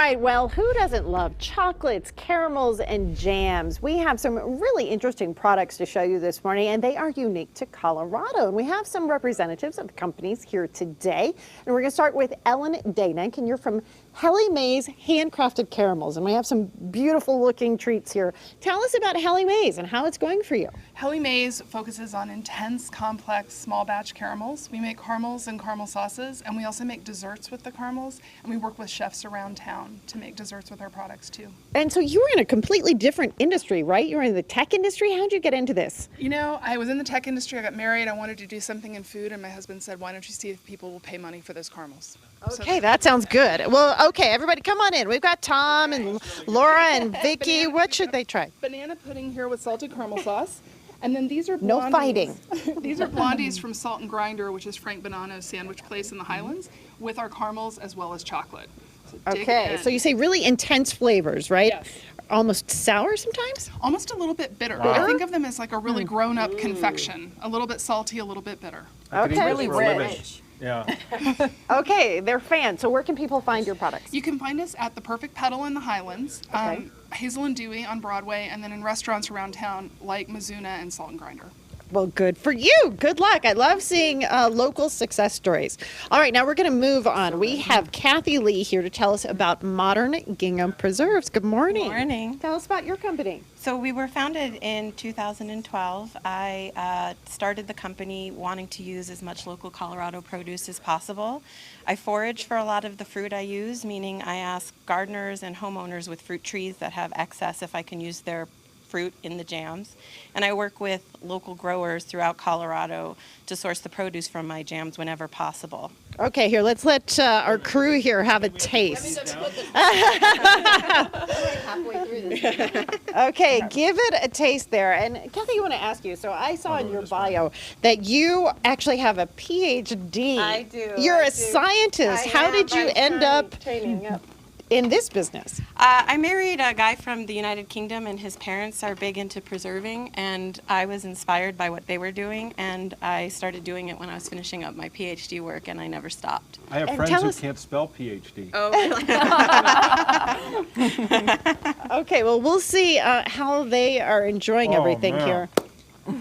Right, well, who doesn't love chocolates, caramels, and jams? We have some really interesting products to show you this morning, and they are unique to Colorado. And we have some representatives of the companies here today. And we're going to start with Ellen Danek, and you're from Helly May's Handcrafted Caramels. And we have some beautiful looking treats here. Tell us about Helly May's and how it's going for you. Helly May's focuses on intense, complex, small batch caramels. We make caramels and caramel sauces, and we also make desserts with the caramels, and we work with chefs around town to make desserts with our products too. And so you were in a completely different industry, right? You were in the tech industry. How'd you get into this? You know, I was in the tech industry, I got married, I wanted to do something in food, and my husband said, why don't you see if people will pay money for those caramels? Okay, that sounds good. Well, okay, everybody come on in. We've got Tom and Laura and Vicky. What should they try? Banana pudding here with salted caramel sauce. And then these are blondies. No fighting. These are blondies from Salt and Grinder, which is Frank Bonanno's sandwich place in the Highlands, with our caramels as well as chocolate. So okay, so you say really intense flavors, right? Yes. Almost sour sometimes? Almost a little bit bitter. I think of them as like a really grown-up confection. A little bit salty, a little bit bitter. Okay. Really rich. Yeah. Okay, they're fans. So where can people find your products? You can find us at The Perfect Petal in the Highlands, Okay. Hazel and Dewey on Broadway, and then in restaurants around town like Mizuna and Salt and Grinder. Well, good for you. Good luck. I love seeing local success stories. All right, now we're going to move on. We have Kathy Lee here to tell us about Modern Gingham Preserves. Good morning. Good morning. Tell us about your company. So we were founded in 2012. I started the company wanting to use as much local Colorado produce as possible. I forage for a lot of the fruit I use, meaning I ask gardeners and homeowners with fruit trees that have excess if I can use their fruit in the jams. And I work with local growers throughout Colorado to source the produce from my jams whenever possible. Okay, here, let's let our crew here have a taste. Okay, give it a taste there. And Kathy, I want to ask you, so I saw in your bio that you actually have a PhD. I do. You're I a do. scientist. How did you end up in this business? I married a guy from the United Kingdom, and his parents are big into preserving, and I was inspired by what they were doing, and I started doing it when I was finishing up my PhD work, and I never stopped. I have And friends tell who us- can't spell PhD. Oh, really? Okay, well, we'll see how they are enjoying Oh, everything man. here.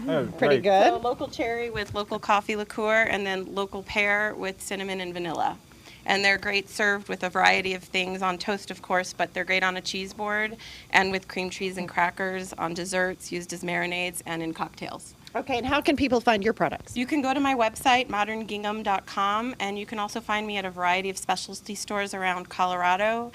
Oh, Pretty great. So good. local cherry with local coffee liqueur, and then local pear with cinnamon and vanilla. And they're great served with a variety of things, on toast, of course, but they're great on a cheese board and with cream cheese and crackers, on desserts, used as marinades, and in cocktails. Okay, and how can people find your products? You can go to my website, moderngingham.com, and you can also find me at a variety of specialty stores around Colorado,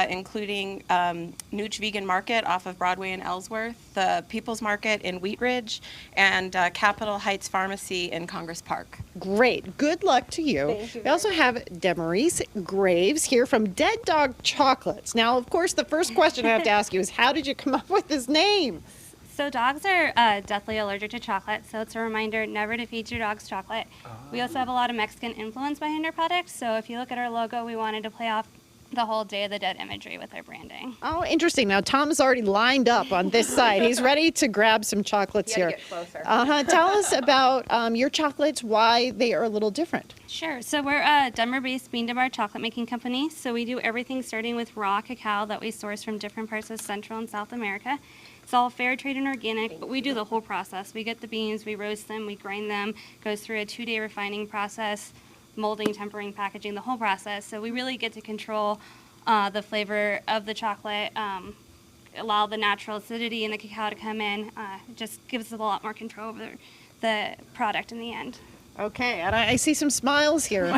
including Nooch Vegan Market off of Broadway in Ellsworth, the People's Market in Wheat Ridge, and Capitol Heights Pharmacy in Congress Park. Great. Good luck to you. Thank you We also have Demarise Graves here from Dead Dog Chocolates. Now, of course, the first question I have to ask you is, how did you come up with this name? So dogs are deathly allergic to chocolate, so it's a reminder never to feed your dogs chocolate. We also have a lot of Mexican influence behind our products, so if you look at our logo, we wanted to play off the whole Day of the Dead imagery with our branding. Oh, interesting. Now, Tom's already lined up on this side. He's ready to grab some chocolates You here. gotta get closer. Tell us about your chocolates, why they are a little different. Sure, so we're a Denver-based bean-to-bar chocolate making company, so we do everything starting with raw cacao that we source from different parts of Central and South America. It's all fair trade and organic, but we do the whole process. We get the beans, we roast them, we grind them, goes through a 2-day refining process, molding, tempering, packaging, the whole process. So we really get to control the flavor of the chocolate, allow the natural acidity in the cacao to come in. It just gives us a lot more control over the product in the end. Okay, and I see some smiles here.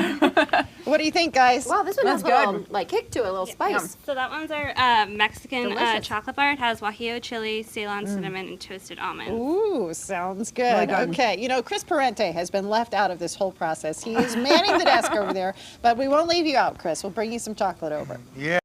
What do you think, guys? Wow, this one has a little like kick to it, a little spice. So that one's our Mexican Delicious. chocolate bar. It has guajillo chili, Ceylon cinnamon, and toasted almonds. Ooh, sounds good. Okay, you know, Chris Parente has been left out of this whole process. He is manning the desk over there, but we won't leave you out, Chris. We'll bring you some chocolate over. Yeah.